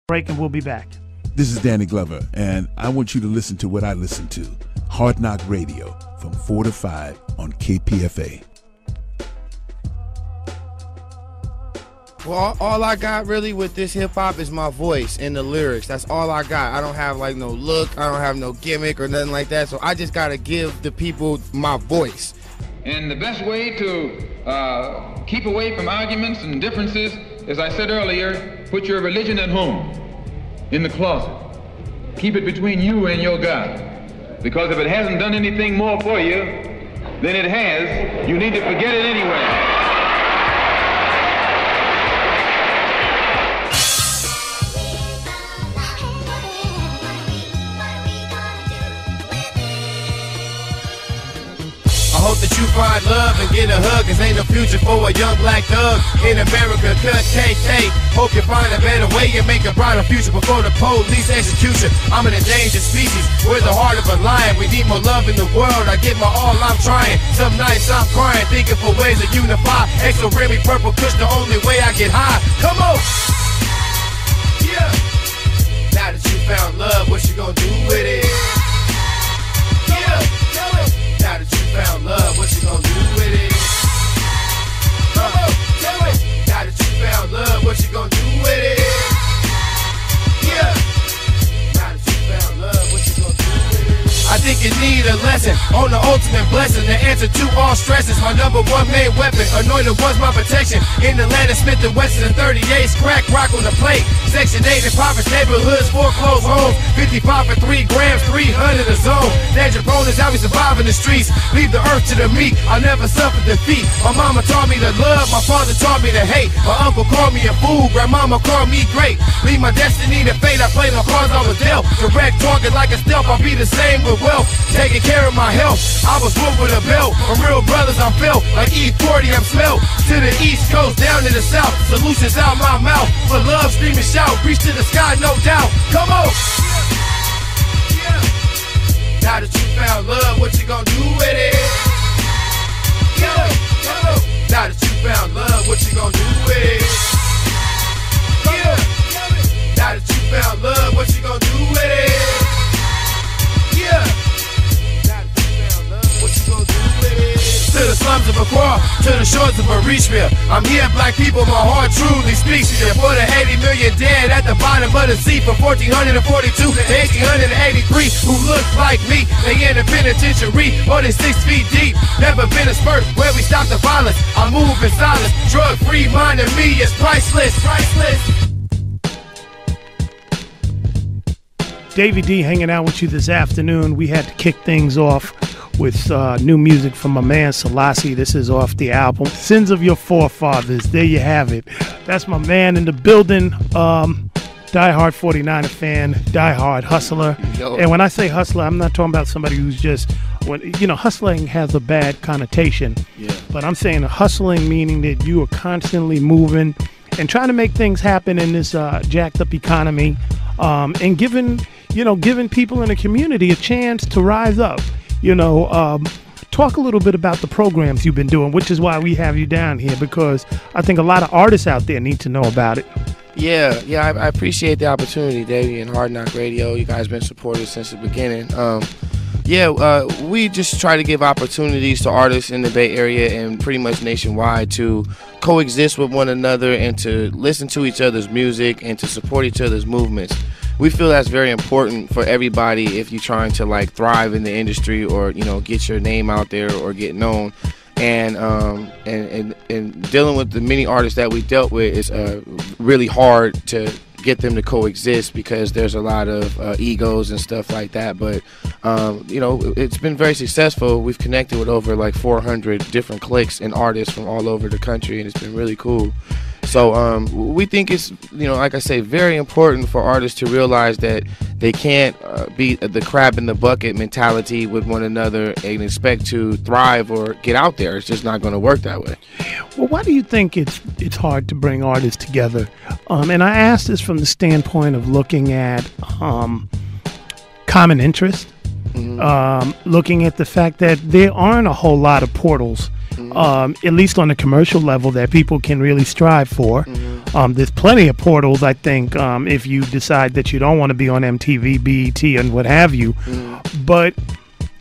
Break and we'll be back. This is Danny Glover, and I want you to listen to what I listen to. Hard Knock Radio from 4 to 5 on KPFA. Well, all I got really with this hip-hop is my voice and the lyrics. That's all I got. I don't have, like, no look. I don't have no gimmick or nothing like that. So I just got to give the people my voice. And the best way to keep away from arguments and differences, as I said earlier, put your religion at home, in the closet. Keep it between you and your God. Because if it hasn't done anything more for you than it has, you need to forget it anyway. I hope that you find love and get a hug, cause ain't no future for a young black thug in America, cut KK. Hope you find a better way and make a brighter future before the police execution. I'm an endangered species, we're the heart of a lion. We need more love in the world, I give my all, I'm trying. Some nights I'm crying, thinking for ways to unify. Exo Remy, purple kush, the only way I get high. Come on! Yeah! Now that you found love, what you gonna do with it? Yeah! Now that you found love, what you gonna do with it? Come on, tell me. Now that you found love, what you gonna do with it? Yeah. Now that you found love, what you gonna do with it? I think you need a lesson on the ultimate blessing, the answer to all stresses. My number one main weapon, anointed one's my protection. In the land of Smith and Wesson and 38's crack rock on the plate. Section 8 impoverished neighborhoods, foreclosed homes. 55 for 3 grams, 300 a zone. Danger prone is how we survive in the streets. Leave the earth to the meek, I never suffered defeat. My mama taught me to love, my father taught me to hate. My uncle called me a fool, grandmama called me great. Leave my destiny to fate, I played my cards I was dealt. Direct target like a stealth, I'll be the same with wealth. Taking care of my health, I was whooped with a belt. From real brothers I'm felt, like E40 I'm smelt. To the east coast, down to the south, solutions out my mouth. For love, scream and shout, reach to the sky, no doubt. Come on! Yeah. Now that you found love, what you gonna do with it? Yeah. Now that you found love, what you gonna do with it? Yeah. Now that you found love, what you gonna do with it? Yeah. Now that you found love, what you gonna do with it? To the slums of Accra, to the shores of Richmond. I'm here, black people, my heart truly speaks to you. For the 80 million dead at the bottom of the sea from 1442 to 1883 who look like me. They in the penitentiary, more than 6 feet deep. Never been a spurt where we stop the violence. I move in silence, drug-free mind of me is priceless. Davey D hanging out with you this afternoon. We had to kick things off with new music from my man Sellassie. This is off the album Sins of Your Forefathers. There you have it. That's my man in the building. Diehard 49er fan, diehard hustler. Yo. And when I say hustler, I'm not talking about somebody who's just, hustling has a bad connotation. Yeah. But I'm saying hustling meaning that you are constantly moving and trying to make things happen in this jacked up economy, and giving people in the community a chance to rise up. Talk a little bit about the programs you've been doing, which is why we have you down here, because I think a lot of artists out there need to know about it. Yeah, I appreciate the opportunity, Davey, and Hard Knock Radio. You guys been supportive since the beginning. We just try to give opportunities to artists in the Bay Area and pretty much nationwide to coexist with one another and to listen to each other's music and to support each other's movements. We feel that's very important for everybody if you're trying to thrive in the industry or get your name out there or get known. And dealing with the many artists that we dealt with is really hard to get them to coexist because there's a lot of egos and stuff like that. But it's been very successful. We've connected with over 400 different cliques and artists from all over the country, and it's been really cool. So we think it's, like I say, very important for artists to realize that they can't be the crab in the bucket mentality with one another and expect to thrive or get out there. It's just not going to work that way. Well, why do you think it's hard to bring artists together? And I ask this from the standpoint of looking at common interest, looking at the fact that there aren't a whole lot of portals at least on the commercial level, that people can really strive for. There's plenty of portals, I think, if you decide that you don't want to be on MTV, BET, and what have you. But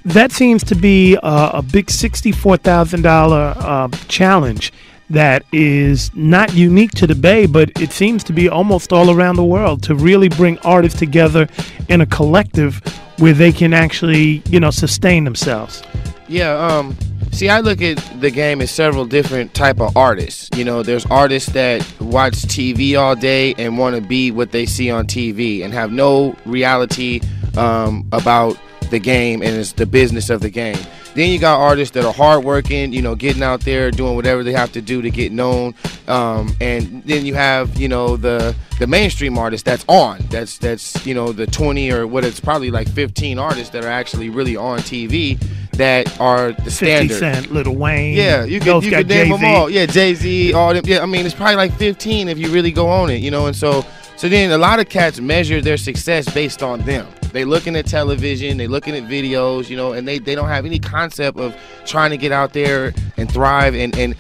that seems to be a big $64,000 challenge that is not unique to the Bay, but it seems to be almost all around the world, to really bring artists together in a collective where they can actually, sustain themselves. Yeah, see, I look at the game as several different type of artists. There's artists that watch TV all day and want to be what they see on TV and have no reality about the game and it's the business of the game. Then you got artists that are hardworking, getting out there, doing whatever they have to do to get known. And then you have, the mainstream artists that's the 20 or what it's probably like 15 artists that are actually really on TV that are the standard. 50 Cent, Lil Wayne. Yeah, you could name them all. Yeah, Jay-Z, all them. Yeah, I mean, it's probably like 15 if you really go on it, and so then a lot of cats measure their success based on them. They looking at television, they looking at videos, and they don't have any concept of trying to get out there and thrive and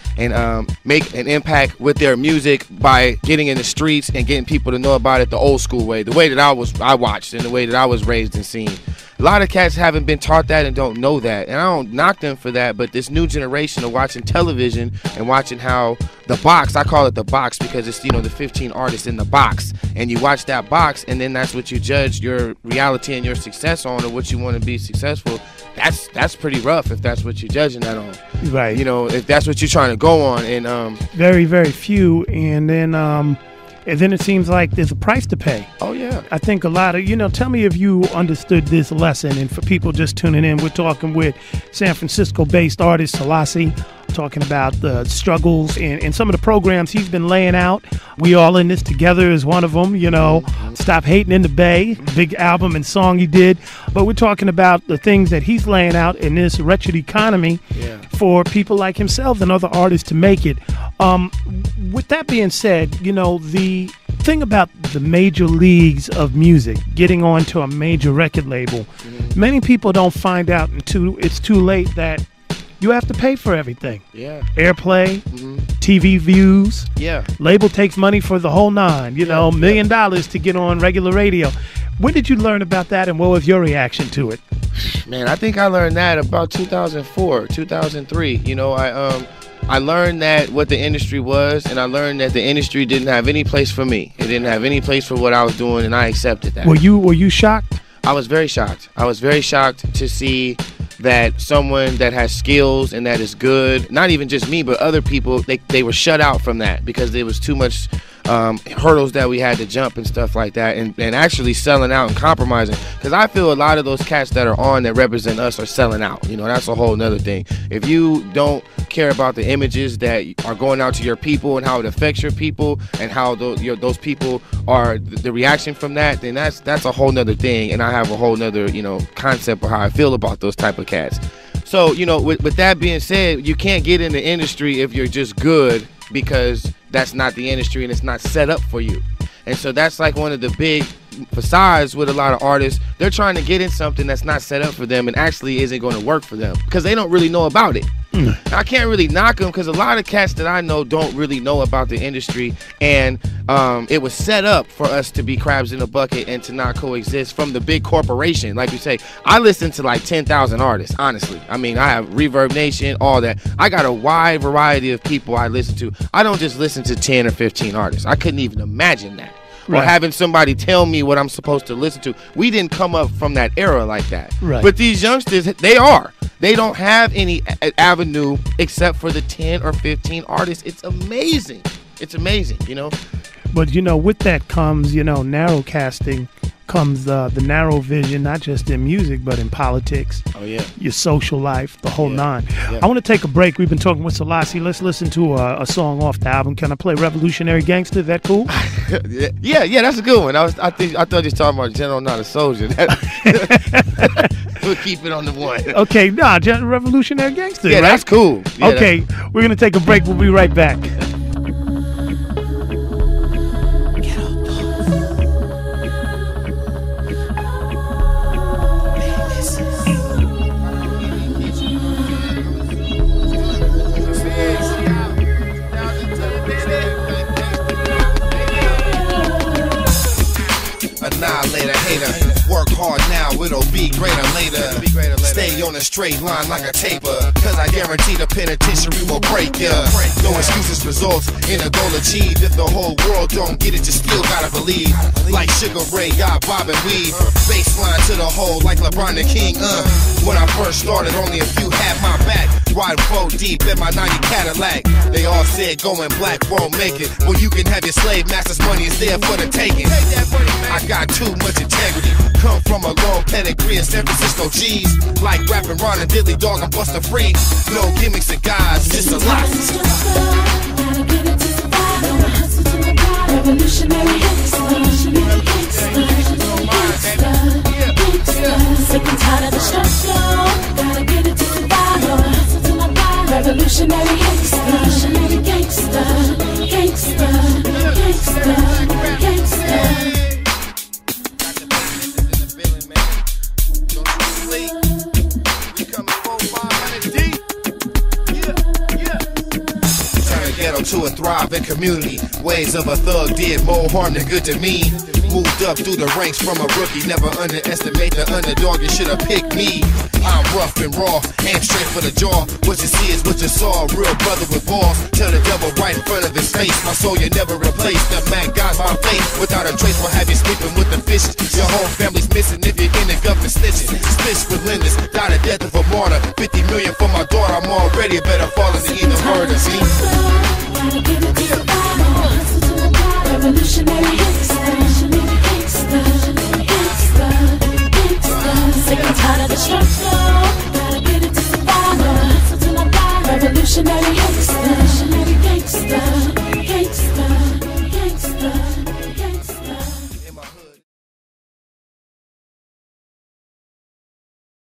make an impact with their music by getting in the streets and getting people to know about it the old school way, the way that I watched and the way that I was raised and seen. A lot of cats haven't been taught that and don't know that, and I don't knock them for that, but this new generation of watching television and watching how the box, I call it the box because it's, the 15 artists in the box, and you watch that box and then that's what you judge your reality and your success on, or what you want to be successful. That's pretty rough if that's what you're judging that on. Right. If that's what you're trying to go on. And very, very few, and then it seems like there's a price to pay. Oh, yeah. I think a lot of, tell me if you understood this lesson. And for people just tuning in, we're talking with San Francisco-based artist Sellassie, talking about the struggles and some of the programs he's been laying out. We All In This Together is one of them, Stop Hating in the Bay, big album and song he did. But we're talking about the things that he's laying out in this wretched economy for people like himself and other artists to make it. With that being said, the thing about the major leagues of music, getting onto a major record label, many people don't find out until it's too late that you have to pay for everything. Yeah. Airplay, TV views. Yeah. Label takes money for the whole nine, $1 million to get on regular radio. When did you learn about that, and what was your reaction to it? Man, I think I learned that about 2004, 2003. I learned that what the industry was, and I learned that the industry didn't have any place for me. It didn't have any place for what I was doing, and I accepted that. Were you shocked? I was very shocked. I was very shocked to see that someone that has skills and that is good, not even just me, but other people, they were shut out from that because there was too much hurdles that we had to jump and stuff like that, and actually selling out and compromising. Because I feel a lot of those cats that are on that represent us are selling out. That's a whole nother thing. If you don't care about the images that are going out to your people and how it affects your people and how those people are the reaction from that, then that's a whole nother thing. And I have a whole nother concept of how I feel about those type of cats. So with that being said, you can't get in the industry if you're just good, because that's not the industry and it's not set up for you. And so that's like one of the big facades with a lot of artists. They're trying to get in something that's not set up for them and actually isn't going to work for them because they don't really know about it. I can't really knock them because a lot of cats that I know don't really know about the industry, and it was set up for us to be crabs in a bucket and to not coexist from the big corporation. Like you say, I listen to like 10,000 artists, honestly. I mean, I have Reverb Nation, all that. I got a wide variety of people I listen to. I don't just listen to 10 or 15 artists. I couldn't even imagine that. Right. Or having somebody tell me what I'm supposed to listen to. We didn't come up from that era like that. Right. But these youngsters, they don't have any avenue except for the 10 or 15 artists. It's amazing. It's amazing, But, with that comes, narrow casting, comes the narrow vision, not just in music, but in politics. Oh, yeah. Your social life, the whole nine. Yeah. I want to take a break. We've been talking with Sellassie. Let's listen to a song off the album. Can I play Revolutionary Gangster? Is that cool? yeah, that's a good one. I thought you were talking about General, Not a Soldier. We'll keep it on the one. Okay, Revolutionary Gangster. Yeah, right? That's cool. Yeah, okay, we're going to take a break. We'll be right back. annihilate a hater. Work hard now, it'll be greater later. Stay on a straight line like a taper, cause I guarantee the penitentiary will break ya. No excuses, results in a goal achieved. If the whole world don't get it, you still gotta believe. Like Sugar Ray, got Bob and Weave. Baseline to the hole like LeBron the King. When I first started, only a few had my back. Riding 4 deep in my 90 Cadillac. They all said going black won't make it. Well, you can have your slave master's money, it's there for the taking. I got too much integrity. Come from a long pedigree in San Francisco G's. Like rapping Ron and Dilly Dog, I'm Busta Free. No gimmicks and guys, just a lot. Gotta get it to survive. Gonna hustle to my God. Revolutionary gangsta. Sick and tired of the struggle. Gotta get it to survive. Gonna hustle to my God. Revolutionary gangsta. Revolutionary gangsta. Gangsta. Gangsta. Gangsta. To a thriving community. Ways of a thug did more harm than good to me. Moved up through the ranks from a rookie. Never underestimate the underdog, you should've picked me. I'm rough and raw, and straight for the jaw. What you see is what you saw, a real brother with balls. Tell the devil right in front of his face. My soul you never replace, the man God's my faith. Without a trace, will have you sleeping with the fishes. Your whole family's missing if you're in the government snitching. Snitch relentless, died the death of a martyr. 50 million for my daughter, I'm already better falling to either murder, see?